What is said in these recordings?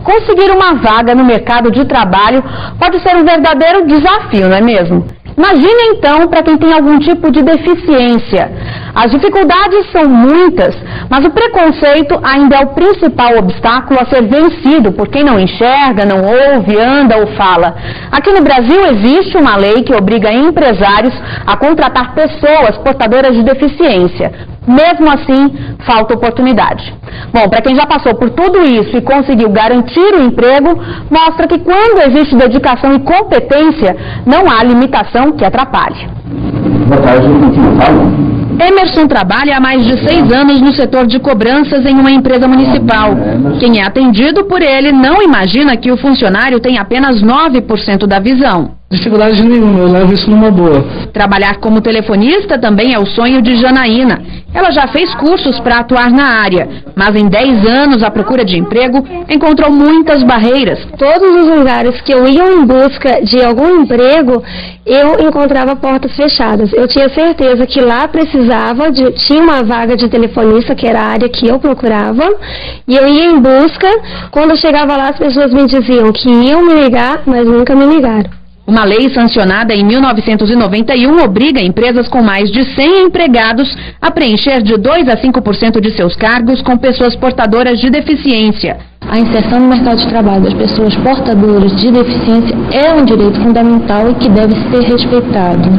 conseguir uma vaga no mercado de trabalho pode ser um verdadeiro desafio, não é mesmo? Imagine então para quem tem algum tipo de deficiência. As dificuldades são muitas, mas o preconceito ainda é o principal obstáculo a ser vencido por quem não enxerga, não ouve, anda ou fala. Aqui no Brasil existe uma lei que obriga empresários a contratar pessoas portadoras de deficiência. Mesmo assim, falta oportunidade. Bom, para quem já passou por tudo isso e conseguiu garantir o emprego, mostra que quando existe dedicação e competência, não há limitação que atrapalhe. Boa tarde, Emerson trabalha há mais de 6 anos no setor de cobranças em uma empresa municipal. Quem é atendido por ele não imagina que o funcionário tem apenas 9% da visão. Dificuldade nenhuma, eu levo isso numa boa. Trabalhar como telefonista também é o sonho de Janaína. Ela já fez cursos para atuar na área, mas em 10 anos à procura de emprego, encontrou muitas barreiras. Todos os lugares que eu ia em busca de algum emprego, eu encontrava portas fechadas. Eu tinha certeza que lá tinha uma vaga de telefonista, que era a área que eu procurava, e eu ia em busca. Quando eu chegava lá, as pessoas me diziam que iam me ligar, mas nunca me ligaram. Uma lei sancionada em 1991 obriga empresas com mais de 100 empregados a preencher de 2 a 5% de seus cargos com pessoas portadoras de deficiência. A inserção no mercado de trabalho das pessoas portadoras de deficiência é um direito fundamental e que deve ser respeitado,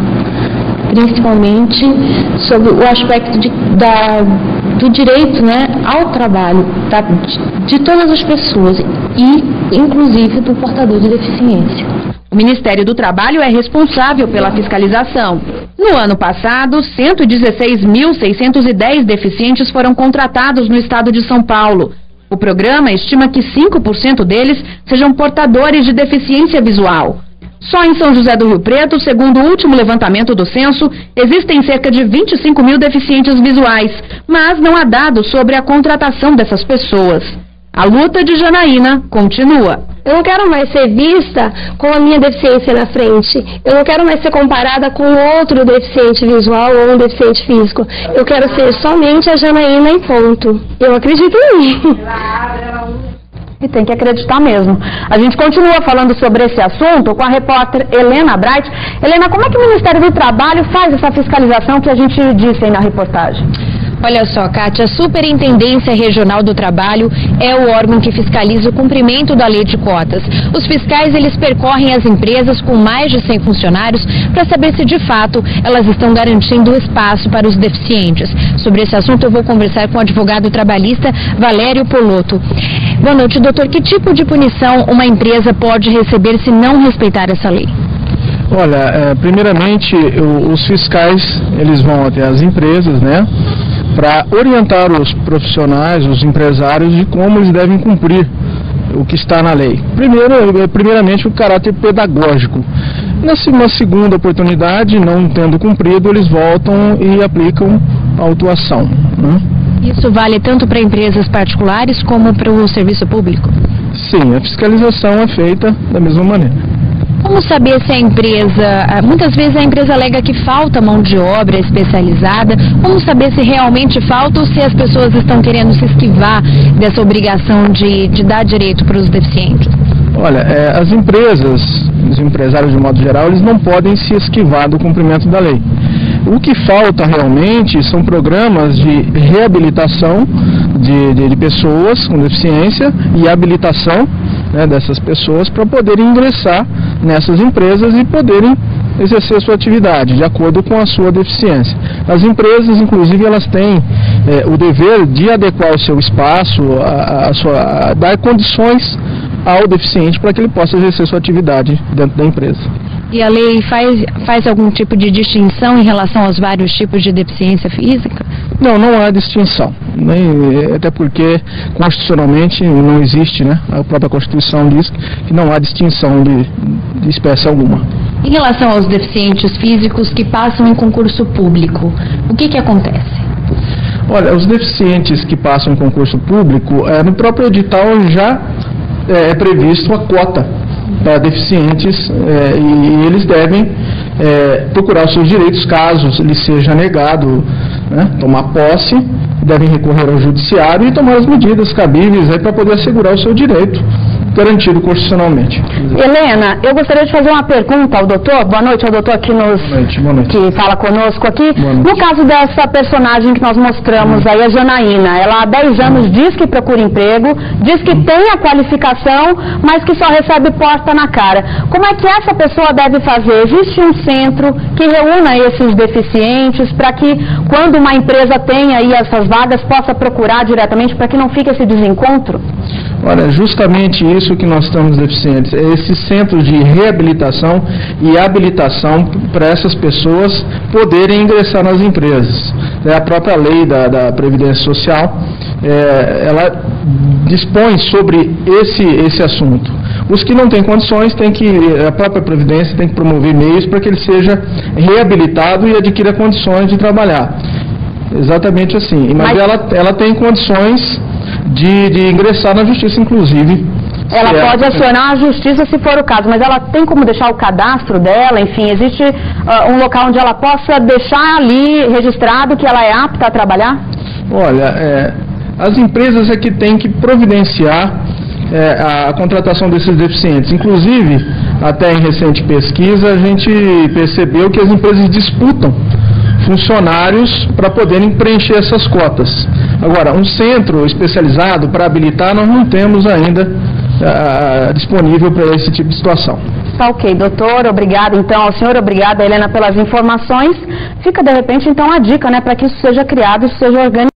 principalmente sobre o aspecto do direito, ao trabalho de todas as pessoas e inclusive do portador de deficiência. O Ministério do Trabalho é responsável pela fiscalização. No ano passado, 116.610 deficientes foram contratados no estado de São Paulo. O programa estima que 5% deles sejam portadores de deficiência visual. Só em São José do Rio Preto, segundo o último levantamento do censo, existem cerca de 25 mil deficientes visuais, mas não há dados sobre a contratação dessas pessoas. A luta de Janaína continua. Eu não quero mais ser vista com a minha deficiência na frente. Eu não quero mais ser comparada com outro deficiente visual ou um deficiente físico. Eu quero ser somente a Janaína e ponto. Eu acredito em mim. E tem que acreditar mesmo. A gente continua falando sobre esse assunto com a repórter Helena Bright. Helena, como é que o Ministério do Trabalho faz essa fiscalização que a gente disse aí na reportagem? Olha só, Kátia, a Superintendência Regional do Trabalho é o órgão que fiscaliza o cumprimento da lei de cotas. Os fiscais, eles percorrem as empresas com mais de 100 funcionários para saber se, de fato, elas estão garantindo espaço para os deficientes. Sobre esse assunto, eu vou conversar com o advogado trabalhista Valério Polotto. Boa noite, doutor. Que tipo de punição uma empresa pode receber se não respeitar essa lei? Olha, primeiramente, os fiscais, eles vão até as empresas, para orientar os profissionais, os empresários, de como eles devem cumprir o que está na lei. Primeiramente, o caráter pedagógico. Numa segunda oportunidade, não tendo cumprido, eles voltam e aplicam a autuação. Isso vale tanto para empresas particulares como para o serviço público? Sim, a fiscalização é feita da mesma maneira. Como saber se a empresa, muitas vezes a empresa alega que falta mão de obra especializada, como saber se realmente falta ou se as pessoas estão querendo se esquivar dessa obrigação de dar direito para os deficientes? Olha, as empresas, os empresários de modo geral, eles não podem se esquivar do cumprimento da lei. O que falta realmente são programas de reabilitação de pessoas com deficiência e habilitação dessas pessoas para poderem ingressar nessas empresas e poderem exercer sua atividade de acordo com a sua deficiência. As empresas, inclusive, elas têm o dever de adequar o seu espaço, dar condições ao deficiente para que ele possa exercer sua atividade dentro da empresa. E a lei faz algum tipo de distinção em relação aos vários tipos de deficiência física? Não há distinção, até porque constitucionalmente não existe, a própria Constituição diz que não há distinção de espécie alguma. Em relação aos deficientes físicos que passam em concurso público, o que acontece? Olha, os deficientes que passam em concurso público, no próprio edital já é previsto a cota para deficientes e eles devem procurar os seus direitos caso lhes seja negado tomar posse, devem recorrer ao judiciário e tomar as medidas cabíveis para poder assegurar o seu direito garantido constitucionalmente. Helena, eu gostaria de fazer uma pergunta ao doutor. Boa noite ao doutor que Boa noite. que fala conosco aqui. No caso dessa personagem que nós mostramos aí, a Janaína, ela há 10 anos diz que procura emprego, diz que tem a qualificação, mas que só recebe porta na cara. Como é que essa pessoa deve fazer? Existe um centro que reúna esses deficientes para que, quando uma empresa tenha aí essas vagas, possa procurar diretamente para que não fique esse desencontro? Olha, justamente isso que nós estamos deficientes, é esse centro de reabilitação e habilitação para essas pessoas poderem ingressar nas empresas. A própria lei da Previdência Social, ela dispõe sobre esse assunto. Os que não têm condições, a própria Previdência tem que promover meios para que ele seja reabilitado e adquira condições de trabalhar. Exatamente assim. Mas ela tem condições de ingressar na justiça, inclusive. Ela pode acionar a justiça se for o caso, mas ela tem como deixar o cadastro dela, enfim, existe um local onde ela possa deixar ali registrado que ela é apta a trabalhar? Olha, as empresas é que têm que providenciar a contratação desses deficientes. Inclusive, até em recente pesquisa, a gente percebeu que as empresas disputam funcionários para poderem preencher essas cotas. Agora, um centro especializado para habilitar nós não temos ainda disponível para esse tipo de situação. Tá ok, doutor, obrigada então ao senhor, obrigada Helena pelas informações. Fica de repente então a dica, né, para que isso seja criado e seja organizado.